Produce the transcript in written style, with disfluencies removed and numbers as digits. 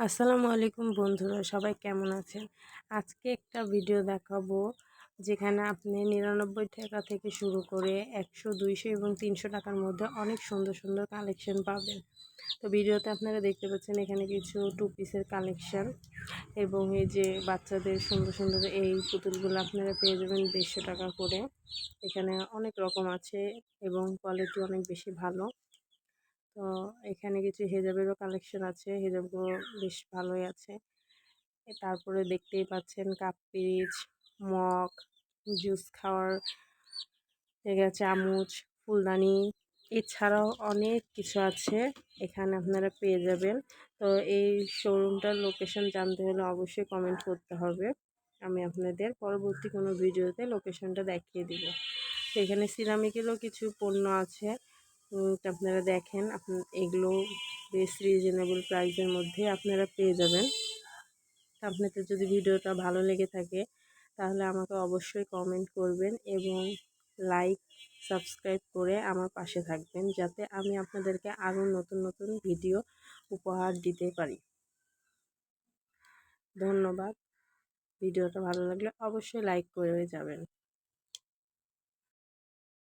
আসসালামু আলাইকুম বন্ধুরা, সবাই কেমন আছেন? আজকে একটা ভিডিও দেখাবো যেখানে আপনি ৯৯ টাকা থেকে শুরু করে ১০০, ২০০ এবং ৩০০ টাকার মধ্যে অনেক সুন্দর সুন্দর কালেকশন পাবেন। তো ভিডিওতে আপনারা দেখতে পাচ্ছেন এখানে কিছু টু পিসের কালেকশন এবং এই যে বাচ্চাদের সুন্দর সুন্দর এই পুতুলগুলো আপনারা পেয়ে যাবেন ১৫০ টাকা করে। এখানে অনেক রকম আছে এবং কোয়ালিটি অনেক বেশি ভালো। তো এখানে কিছু হেজাবেরও কালেকশন আছে, হেজাবগুলো বেশ ভালোই আছে। তারপরে দেখতেই পাচ্ছেন কাপ পিরিচ, মগ, জুস খাওয়ার জায়গা, চামচ, ফুলদানি, এছাড়াও অনেক কিছু আছে এখানে আপনারা পেয়ে যাবেন। তো এই শোরুমটার লোকেশন জানতে হলে অবশ্যই কমেন্ট করতে হবে, আমি আপনাদের পরবর্তী কোনো ভিডিওতে লোকেশনটা দেখিয়ে দিব। তো এখানে সিরামিকেরও কিছু পণ্য আছে, আপনারা দেখেন এগুলো বেশ রিজনেবল প্রাইসের মধ্যে আপনারা পেয়ে যাবেন। আপনাদের যদি ভিডিওটা ভালো লেগে থাকে তাহলে আমাকে অবশ্যই কমেন্ট করবেন এবং লাইক সাবস্ক্রাইব করে আমার পাশে থাকবেন, যাতে আমি আপনাদেরকে আরও নতুন নতুন ভিডিও উপহার দিতে পারি। ধন্যবাদ। ভিডিওটা ভালো লাগলে অবশ্যই লাইক করে যাবেন।